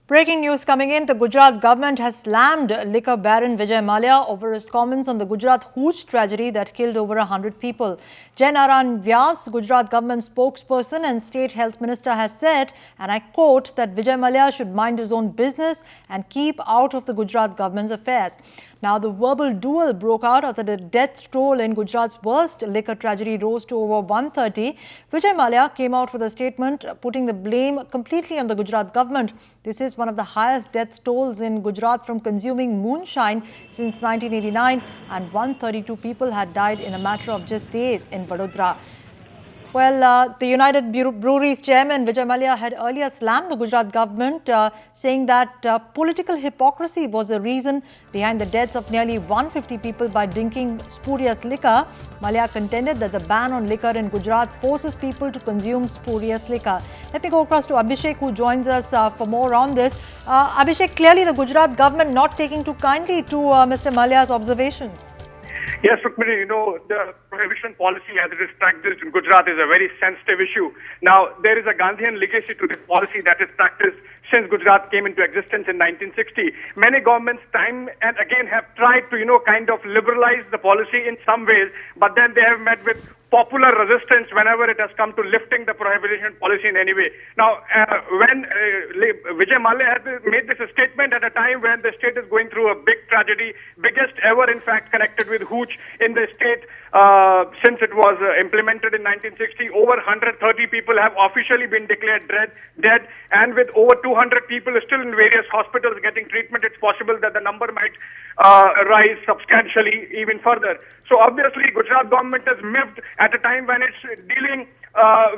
Breaking news coming in, the Gujarat government has slammed liquor baron Vijay Mallya over his comments on the Gujarat hooch tragedy that killed over 100 people. Jainaran Vyas, Gujarat government spokesperson and state health minister, has said, and I quote, that Vijay Mallya should mind his own business and keep out of the Gujarat government's affairs. Now, the verbal duel broke out after the death toll in Gujarat's worst liquor tragedy rose to over 130. Vijay Mallya came out with a statement putting the blame completely on the Gujarat government. This is one of the highest death tolls in Gujarat from consuming moonshine since 1989, and 132 people had died in a matter of just days in Vadodara. Well, the United Breweries chairman Vijay Mallya had earlier slammed the Gujarat government, saying that political hypocrisy was the reason behind the deaths of nearly 150 people by drinking spurious liquor. Mallya contended that the ban on liquor in Gujarat forces people to consume spurious liquor. Let me go across to Abhishek, who joins us for more on this. Abhishek, clearly the Gujarat government not taking too kindly to Mr. Mallya's observations. Yes, Rukmini, the prohibition policy as it is practiced in Gujarat is a very sensitive issue. Now, there is a Gandhian legacy to this policy that is practiced since Gujarat came into existence in 1960. Many governments time and again have tried to, kind of liberalize the policy in some ways, but then they have met with popular resistance whenever it has come to lifting the prohibition policy in any way. Now, when Vijay Mallya had made this statement at a time when the state is going through a big tragedy, biggest ever in fact connected with hooch in the state since it was implemented in 1960, over 130 people have officially been declared dead, and with over 200 people still in various hospitals getting treatment, it's possible that the number might rise substantially even further. So obviously, Gujarat government has miffed at a time when it's dealing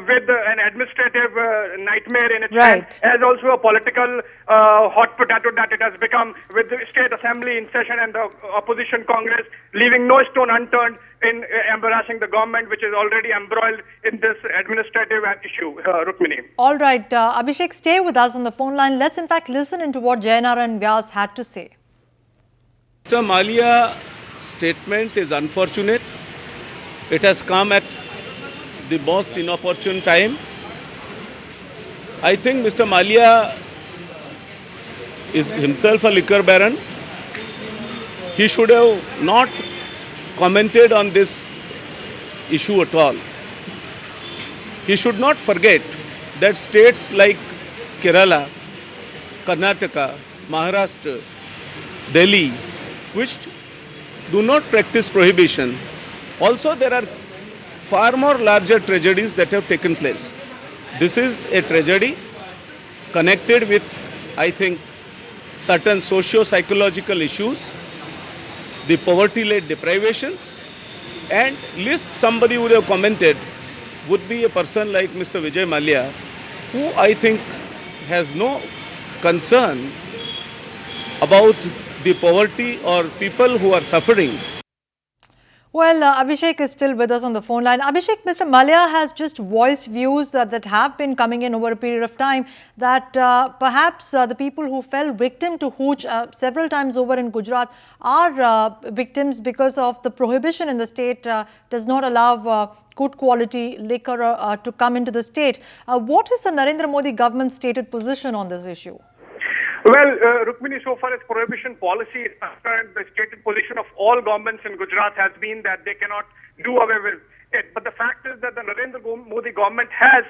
with an administrative nightmare in its hand, as also a political hot potato that it has become, with the state assembly in session and the opposition Congress leaving no stone unturned in embarrassing the government, which is already embroiled in this administrative issue. Rukmini. All right, Abhishek, stay with us on the phone line. Let's in fact listen into what Jainaran Vyas had to say. Mr. Mallya's statement is unfortunate. It has come at the most inopportune time. I think Mr. Mallya is himself a liquor baron. He should have not commented on this issue at all. He should not forget that states like Kerala, Karnataka, Maharashtra, Delhi, which do not practice prohibition, also there are far more larger tragedies that have taken place. This is a tragedy connected with, I think, certain socio-psychological issues, the poverty-led deprivations, and least somebody would have commented would be a person like Mr. Vijay Mallya, who I think has no concern about the poverty or people who are suffering. Well, Abhishek is still with us on the phone line. Abhishek, Mr. Mallya has just voiced views that have been coming in over a period of time that perhaps the people who fell victim to hooch several times over in Gujarat are victims because of the prohibition in the state does not allow good quality liquor to come into the state. What is the Narendra Modi government's stated position on this issue? Well, Rukmini, so far as prohibition policy is concerned, the stated position of all governments in Gujarat has been that they cannot do away with it. But the fact is that the Narendra Modi government has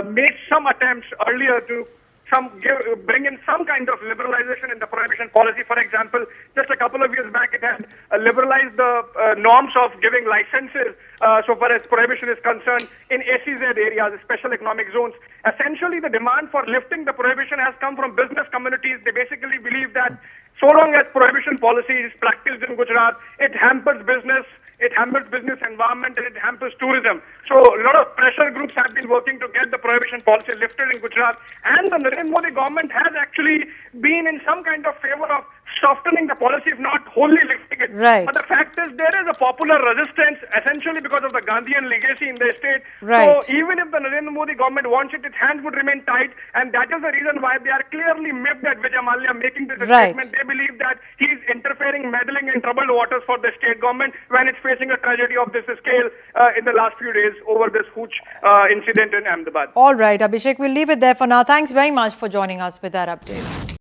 made some attempts earlier to bring in some kind of liberalization in the prohibition policy. For example, just a couple of years back, it had liberalized the norms of giving licenses so far as prohibition is concerned in SEZ areas, special economic zones. Essentially, the demand for lifting the prohibition has come from business communities. They basically believe that so long as prohibition policy is practiced in Gujarat, it hampers business environment, and it hampers tourism. So a lot of pressure groups have been working to get the prohibition policy lifted in Gujarat, and the Narendra Modi government has actually been in some kind of favor of softening the policy, if not wholly lifting it. Right. But the fact is, there is a popular resistance, essentially because of the Gandhian legacy in the state. Right. So even if the Narendra Modi government wants it, its hands would remain tight, and that is the reason why they are clearly miffed at Vijay Mallya making this Right. statement. They believe that he is interfering, meddling in troubled waters for the state government when it's facing a tragedy of this scale in the last few days over this Hooch incident in Ahmedabad. All right, Abhishek, we'll leave it there for now. Thanks very much for joining us with that update.